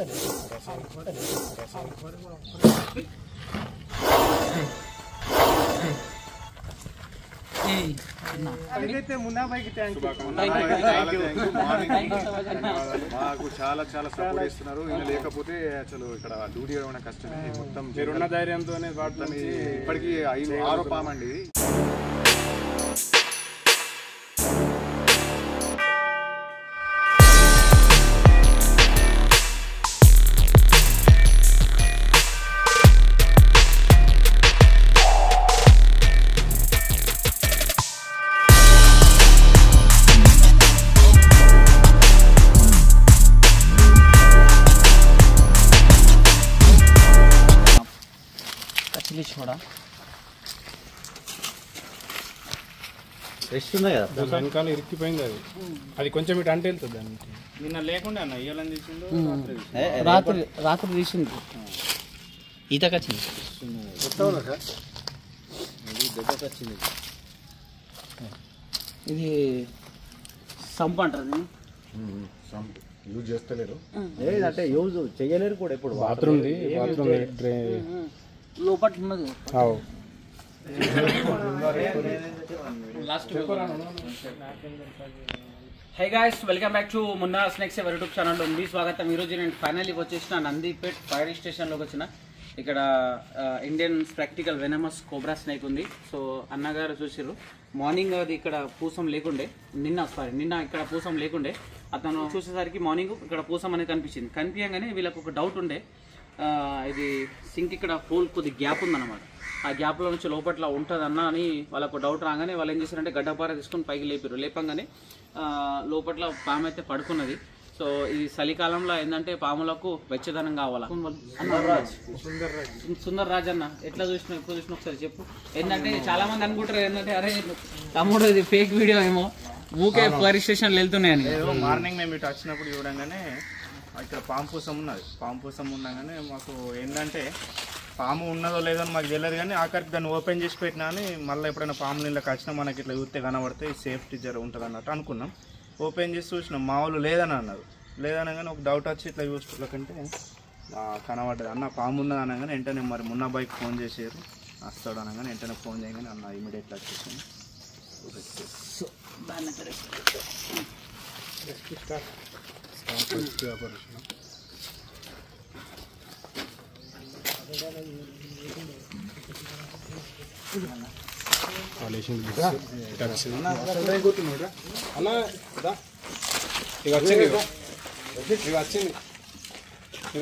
మాకు చాలా చాలా సపోర్ట్ ఇస్తున్నారు. ఈయన లేకపోతే అసలు ఇక్కడ డ్యూటీ చేయడం కష్టమే. మొత్తం మీరున్న ధైర్యంతోనే ఇప్పటికీ 5-6 పామండి. छोड़ा రెస్ట్ ఉంది కదా వెనకాల ఇరిక్కిపోయింది. అది కొంచెం ఇటు అంటే వెళ్తుంది. దానికి నిన్న లేకుండా అన్న ఇయ్యాలని తీసిండు. రాత్రి తీసింది. ఈతకి వచ్చింది. ఇది సంప్ అంటారు. యూజ్ చేస్తలేరు అంటే యూజ్ చేయలేరు కూడా. ఇప్పుడు బాత్రూమ్ లోపల ఉన్నది. High guys, welcome back to Munna snacks ever YouTube channel. ఉంది స్వాగతం. ఈరోజు నేను ఫైనల్లీ వచ్చేసిన నందిపేట్ ఫైర్ స్టేషన్లోకి వచ్చిన. ఇక్కడ Indian practical venomous cobra snake ఉంది. సో అన్నగారు చూసారు మార్నింగ్ అది ఇక్కడ పూసం లేకుండే, నిన్న ఇక్కడ పూసం లేకుండే. అతను చూసేసరికి మార్నింగ్ ఇక్కడ పూసం అనేది కనిపించగానే వీళ్ళకి ఒక డౌట్ ఉండే. ఇది సింక్ ఇక్కడ హోల్ కొద్ది గ్యాప్ ఉందన్నమాట. ఆ గ్యాప్లో నుంచి లోపట్ల ఉంటుందన్నా అని వాళ్ళకు డౌట్ రాగానే వాళ్ళు ఏం చేశారంటే గడ్డపార తీసుకొని పైకి లేపంగానే లోపట్ల పాము అయితే పడుకున్నది. సో ఇది చలికాలంలో ఏంటంటే పాములకు వెచ్చదనం కావాలా. సుందర్ రాజ్ అన్న ఎట్లా చూసినా ఎప్పుడు చూసినా ఒకసారి చెప్పు. ఏంటంటే చాలా మంది అనుకుంటారు ఏంటంటే అరే తమ్ముడు ఇది ఫేక్ వీడియో ఏమో, ఊకే పోలీస్ స్టేషన్లు వెళ్తున్నాయని. మార్నింగ్ మేము ఇటు వచ్చినప్పుడు చూడంగానే ఇక్కడ పాము పూసం ఉన్నది. పాము పూసం ఉండగానే మాకు ఏంటంటే పాము ఉన్నదో లేదో అని మాకు తెలియదు, కానీ ఆఖరికి దాన్ని ఓపెన్ చేసి పెట్టినా అని మళ్ళీ ఎప్పుడైనా పాము నీళ్ళకి వచ్చినా మనకి ఇట్లా చూస్తే కనబడితే సేఫ్టీ జర ఉంటుంది అన్నట్టు అనుకున్నాం. ఓపెన్ చేసి చూసినాం, మా వాళ్ళు లేదని అన్నారు. లేదనగానే ఒక డౌట్ వచ్చి ఇట్లా చూసుకుంటే కనబడ్డది. అన్న పాము ఉన్నది అనగానే వెంటనే మరి మున్నా బైక్ ఫోన్ చేసారు. వస్తాడు అనగానే వెంటనే ఫోన్ చేయగానే అన్న ఇమీడియట్గా వచ్చేసాను.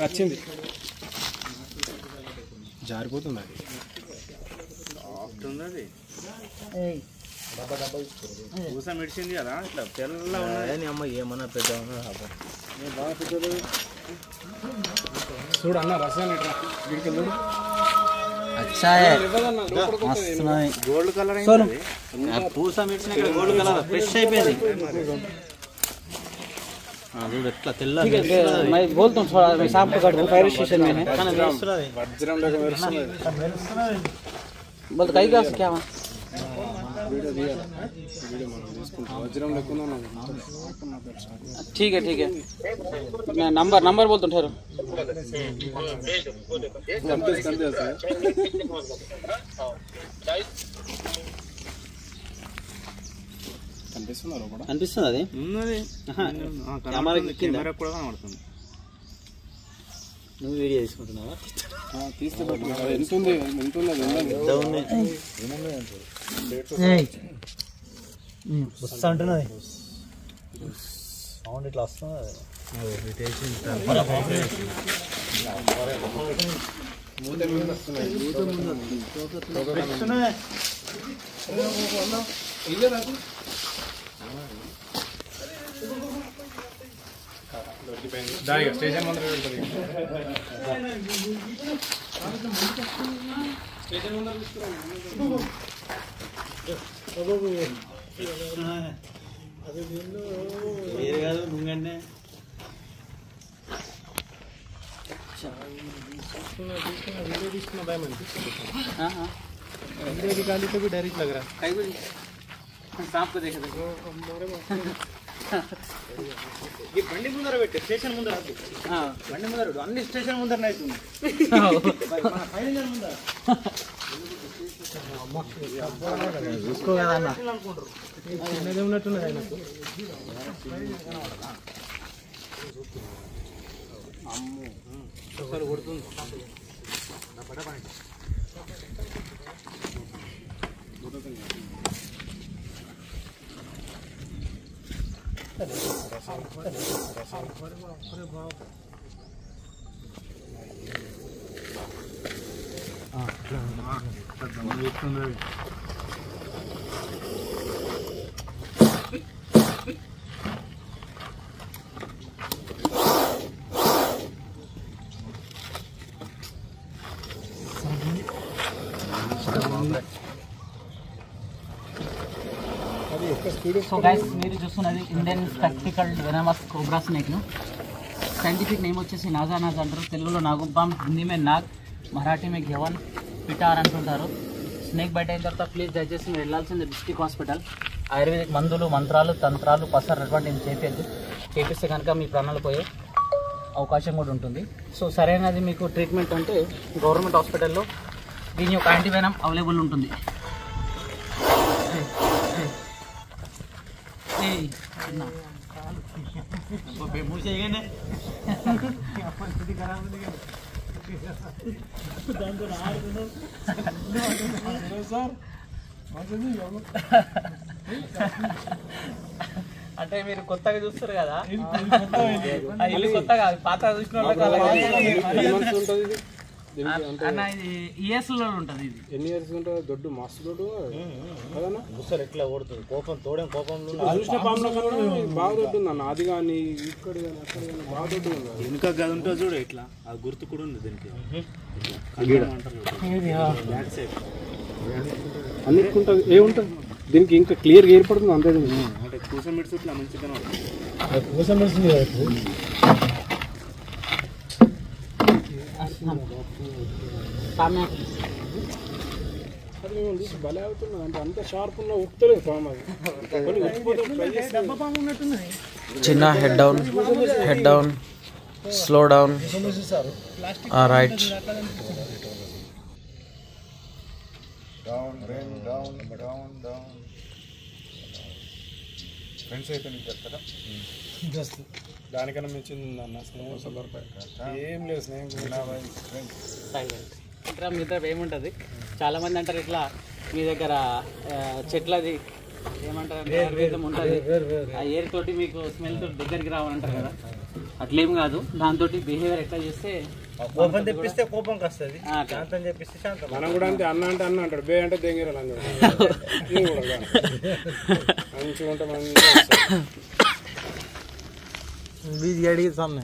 వచ్చింది జారిపోతుంది. అది పూసం ఇడిచింది కదా ఇట్లా తెల్ల అమ్మ. ఏమన్నా పెద్ద చూడు అన్న రసాయన గోల్డ్ కలర్ పూసా మిర్చిన గోల్డ్ కలర్ ఫ్రెష్ అయిపోయింది. ఎట్లా తెల్ల बोलता हूँ थोड़ा मैं शाम को फायर स्टेशन में है बोलते कहीं का क्या ठीक है मैं नंबर बोलता हूँ ठहरो. అనిపిస్తుంది అది కూడా కనబడుతుంది. నువ్వు వీడియో తీసుకుంటున్నావా? అంటున్నది సౌండ్ ఇట్లా వస్తుంది. స్టేషన్ ముందర వెళ్తుంది. స్టేషన్ ముందర వేరే కాదు నువ్వంటే वीडियो తీసుకున్న భయం అనిపిస్తుంది. वीडियो निकाली तो भी डर ही लग रहा है. सांप को देखा था. బండి ముందర పెట్టి స్టేషన్ ముందర బండి ముందర అన్ని స్టేషన్ ముందర అవుతుంది చూసుకో కదా అన్న ఉన్నట్టున్నది ఆయనకు అమ్మో కొడుతుంది సో గైస్ మీరు చూస్తున్నది ఇండియన్ స్పెక్టికల్ వెనమస్ కోబ్రా స్నేక్ను. సైంటిఫిక్ నేమ్ వచ్చేసి నాజా నాజ్ అంటారు. తెలుగులో నాగుపాం, హిందీ మే నాగ్, మరాఠీ మే ఘెవన్, పిటార్ అంటుంటారు. స్నేక్ బైట్ అయిన తర్వాత ప్లీజ్ దయచేసి మీరు వెళ్ళాల్సింది డిస్ట్రిక్ట్ హాస్పిటల్. ఆయుర్వేదిక్ మందులు, మంత్రాలు, తంత్రాలు, పసర్ అటువంటి ఏం చేపిస్తే కనుక మీ ప్రాణాలు పోయే అవకాశం కూడా ఉంటుంది. సో సరైనది మీకు ట్రీట్మెంట్ అంటే గవర్నమెంట్ హాస్పిటల్లో దీని యొక్క యాంటీవెనమ్ అవైలబుల్ ఉంటుంది. అంటే మీరు కొత్తగా చూస్తారు కదా, ఇల్లు కొత్త కాదు, పాత చూసిన అన్న ఇది ఇయర్స్ లో ఉంటుంది. ఇది ఎన్ని ఇయర్స్ ఉంటుంది? దొడ్డు మస్తు దొడ్డు చూస్తారు ఎట్లా ఓడుతుంది కోపం తోడేం కోపం చూసిన పాములో బాగా దొడ్డు ఉంది అన్న. అది కానీ ఇక్కడ కానీ అక్కడ కానీ బాగా దొడ్డు ఉంది. ఇంకా గది ఉంటుంది చూడు ఇట్లా, అది గుర్తు కూడా ఉంది దీనికి. అన్నిటికుంటుంది ఏముంటుంది దీనికి ఇంకా క్లియర్గా ఏర్పడుతుంది అంతే. అంటే కూసం మిడిసి ఇట్లా మంచిగా కూసం మిడిసింది భలే అవుతున్నది. అంటే అంత షార్ప్ ఉన్న ఉప్పుతలేదు పాము. చిన్న head down slow down right friends అయితే నీకు చెప్తారా? దానికన్నా మించింది అన్న స్నేహం. ఏం లేదు స్నేహం. సైలెంట్ ఇంకా మీ దగ్గర ఏముంటుంది? చాలామంది అంటారు ఇట్లా మీ దగ్గర చెట్లది ఏమంటారు ఆయుర్వేదం ఉంటుంది, ఆ ఎయిర్ తోటి మీకు స్మెల్ తోటి దగ్గరికి రావాలంటారు కదా, అట్లేం కాదు. దాంతో బిహేవియర్ ఎట్లా చేస్తే కోపం తెప్పిస్తే కోపంకి వస్తుంది, శాంతం చెప్పిస్తే శాంతం. మనం కూడా అంతే. అన్న అంటే అన్న అంటాడు, బే అంటే దెంగిరాలు అన్నాడు. మంచిగా ఉంటాం बीज गाड़ी के सामने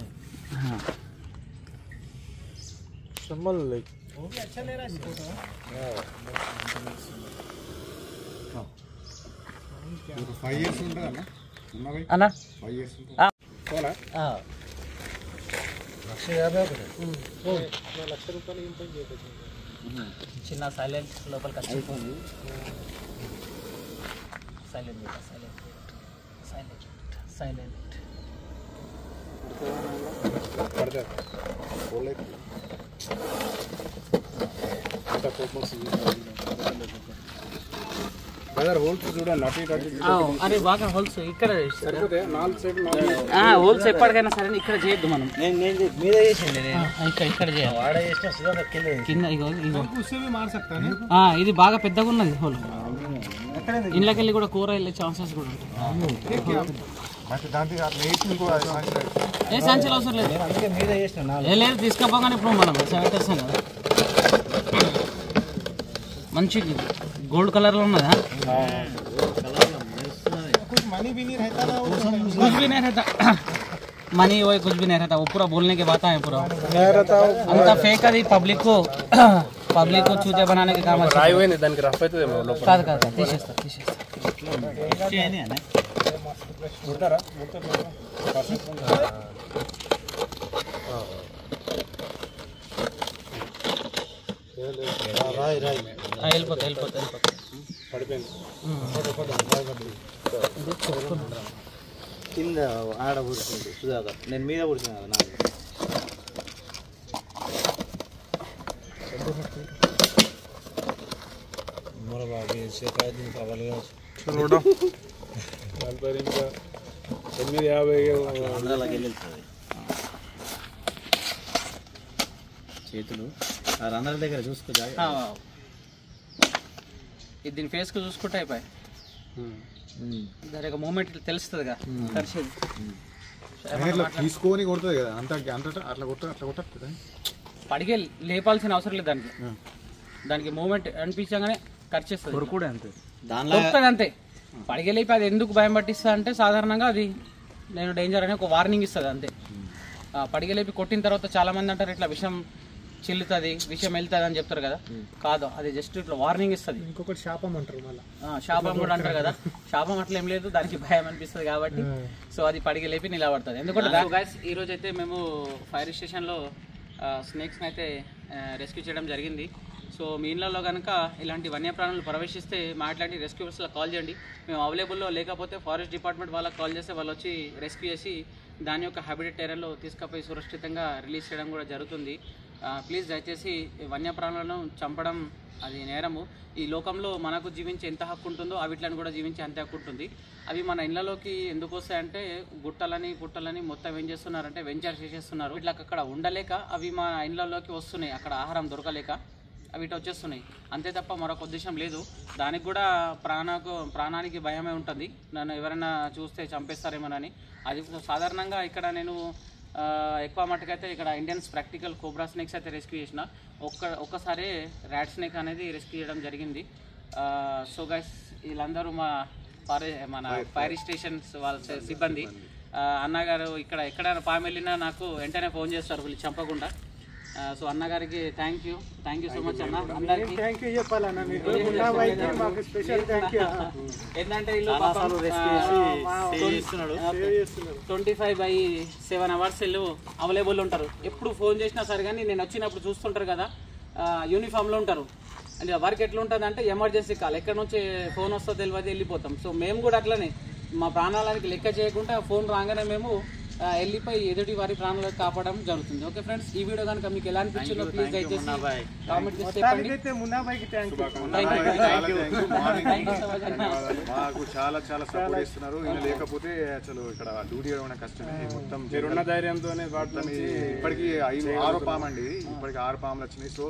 संभल लाइक वो भी अच्छा ले रहा है फोटो। 5 years ఉంటదా అన్న? ఉన్నా భాయ్ అన్న 5 years ఉంటదా? కోనా ఆ 1,50,000 రూపాయలు ఏం పని చేయొచ్చు. చిన్న సైలెంట్ లోపలికి వచ్చిపోయింది. సైలెంట్ సైలెంట్ హోల్స్ చూడండి అటు ఇటు అరే బాగా హోల్స్ ఇక్కడ సరిపోతే 4 సైడ్ హోల్స్ ఎప్పటికైనా సరే ఇక్కడ చేయొద్దు మనం. మీద చేసింది ఇక్కడ చేయాలి. వాడ చేసిన కింద ఇగో ఇది బాగా పెద్దగా ఉన్నది హోల్. ఇంట్లోకి కూడా కూర వెళ్ళే ఛాన్సెస్ కూడా ఉంటాయి. ఏ సంచులు అవసరం లేదు, లేదు తీసుకపోగానే ఇప్పుడు మనం సెవెంటేస్తాం కదా. మంచి गोल्ड कलर లో ఉన్నదా? कुछ मनी भी नहीं रहता ना, कुछ भी नहीं रहता मनी वो कुछ भी नहीं रहता. वो पूरा बोलने के बात है पूरा नहीं रहता. अंत फेक అది పబ్లిక్ को చూతే बनाने के काम రాయి పోయింది దానికి రఫ్ అవుతుంది లోపల. కాదు తీసేస్తా ముడతారా రాయి వెళ్ళిపోతా పడిపోయింది. కింద ఆడ కూర్చుంది సుధాకర్, నేను మీద కూర్చున్నా కదా నాకు. చేతులు ఆ రంధ్రాల దగ్గర చూసుకో. ఇది దీని ఫేస్కి చూసుకుంటే అయిపోయి దాని యొక్క మూమెంట్ తెలుస్తుందిగా కలిసేది తీసుకొని కొడుతుంది కదా, అంత అట్లా కొట్టదు. పడిగే లేపాల్సిన అవసరం లేదు దానికి. దానికి మూమెంట్ అనిపించగానే ఖర్చేస్తుంది అంతే. కొడుతుంది అంతే. పడిగే లేపి అది ఎందుకు భయం పట్టిస్తా అంటే సాధారణంగా అది నేను డేంజర్ అని ఒక వార్నింగ్ ఇస్తుంది అంతే. పడిగే లేపి కొట్టిన తర్వాత చాలా మంది అంటారు ఇట్లా విషం చిల్లుతుంది, విషయం వెళ్తుంది అని చెప్తారు కదా. కాదు, అది జస్ట్ ఇట్లా వార్నింగ్ ఇస్తుంది. ఇంకొకటి శాపం అంటారు, మళ్ళీ శాపం కూడా అంటారు కదా. శాపం అట్లా ఏం లేదు, దానికి భయం అనిపిస్తుంది కాబట్టి సో అది పడిగి లేపి నిలబడుతుంది. ఎందుకంటే గైస్ ఈ రోజు అయితే మేము ఫైర్ స్టేషన్లో స్నేక్స్ని అయితే రెస్క్యూ చేయడం జరిగింది. సో మీ ఇళ్ళలో కనుక ఇలాంటి వన్యప్రాణులు ప్రవేశిస్తే మాట్లాడి రెస్క్యూవర్స్లో కాల్ చేయండి. మేము అవైలబుల్లో లేకపోతే ఫారెస్ట్ డిపార్ట్మెంట్ వాళ్ళకి కాల్ చేస్తే వాళ్ళు వచ్చి రెస్క్యూ చేసి దాని యొక్క హ్యాబిటేట్ ఏరియాలో తీసుకుపోయి సురక్షితంగా రిలీజ్ చేయడం కూడా జరుగుతుంది. ప్లీజ్ దయచేసి వన్యప్రాణులను చంపడం అది నేరము. ఈ లోకంలో మనకు జీవించే ఎంత హక్కు ఉంటుందో అవిట్లను కూడా జీవించే అంతే హక్కు ఉంటుంది. అవి మన ఇళ్లలోకి ఎందుకు వస్తాయంటే గుట్టలని పుట్టలని మొత్తం ఏం చేస్తున్నారంటే వెంచర్ చేసేస్తున్నారు. ఇట్లా అక్కడ ఉండలేక అవి మా ఇళ్లలోకి వస్తున్నాయి, అక్కడ ఆహారం దొరకలేక అవి ఇటు వచ్చేస్తున్నాయి అంతే తప్ప మరొక ఉద్దేశం లేదు. దానికి కూడా ప్రాణానికి భయమే ఉంటుంది, నన్ను ఎవరైనా చూస్తే చంపేస్తారేమోనని. అది సాధారణంగా ఇక్కడ నేను ఎక్కువ మట్టుకైతే ఇక్కడ ఇండియన్స్ ప్రాక్టికల్ కోబ్రా స్నేక్స్ అయితే రెస్క్యూ చేసిన. ఒక్కసారి ర్యాట్ స్నేక్ అనేది రెస్క్యూ చేయడం జరిగింది. సో గైస్ వీళ్ళందరూ మన ఫైర్ స్టేషన్స్ వాళ్ళ సిబ్బంది. అన్నగారు ఇక్కడ ఎక్కడైనా పాము వెళ్ళినా నాకు వెంటనే ఫోన్ చేస్తారు వీళ్ళు చంపకుండా. సో అన్నగారికి థ్యాంక్ యూ సో మచ్ అన్న. అందరికీ ఏంటంటే ఇల్లు 25/7 అవర్స్ ఇల్లు అవైలబుల్ ఉంటారు. ఎప్పుడు ఫోన్ చేసినా సరే కానీ నేను వచ్చినప్పుడు చూస్తుంటారు కదా యూనిఫామ్లో ఉంటారు. అంటే వర్క్ ఎట్లా ఉంటుంది అంటే ఎమర్జెన్సీ కాల్ ఎక్కడి నుంచి ఫోన్ వస్తుందో తెలియదు వెళ్ళిపోతాం. సో మేము కూడా అట్లనే మా ప్రాణాలకి లెక్క చేయకుండా ఫోన్ రాగానే మేము వెళ్ళిపోయి ఎదుటి వారి ప్రాణాలకు కాపాడడం జరుగుతుంది. ఓకే ఫ్రెండ్స్, ఈ వీడియో కనుక మీకు ఎలా అనిపించిందో ప్లీజ్ దయచేసి కామెంట్ చేసి చెప్పండి. మాకు చాలా సపోర్ట్ చేస్తున్నారు. ఈయన లేకపోతే అసలు ఇక్కడ డ్యూటీ చేయడం కష్టమే. మొత్తం మీరున్న ధైర్యంతోనే ఇప్పటికీ 6 పాము అండి, ఇప్పటికి 6 పాములు వచ్చినాయి. సో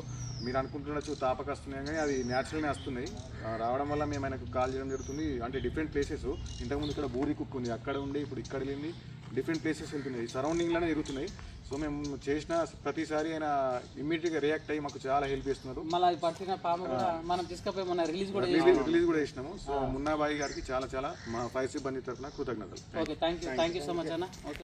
మీరు అనుకుంటుండొచ్చు తాపక వస్తున్నాయి కానీ అది న్యాచురల్గా వస్తున్నాయి. రావడం వల్ల మేము ఆయనకు కాల్ చేయడం జరుగుతుంది. అంటే డిఫరెంట్ ప్లేసెస్, ఇంతకుముందు ఇక్కడ బూరి కుక్ ఉంది అక్కడ ఉండి ఇప్పుడు ఇక్కడ వెళ్ళింది, డిఫరెంట్ ప్లేసెస్ వెళ్తున్నాయి, సరౌండింగ్లోనే తిరుగుతున్నాయి. సో మేము చేసిన ప్రతిసారి ఆయన ఇమ్మీడియట్గా రియాక్ట్ అయ్యి మాకు చాలా హెల్ప్ చేస్తున్నారు. మళ్ళీ పట్టిన పాము కూడా మనం తీసుకుపోయి మన రిలీజ్ కూడా చేసినాము. సో మున్నాబాయి గారికి చాలా మా ఫైర్ సిబ్బంది తరఫున కృతజ్ఞతలు. Okay, thank you so much అన్న. ఓకే.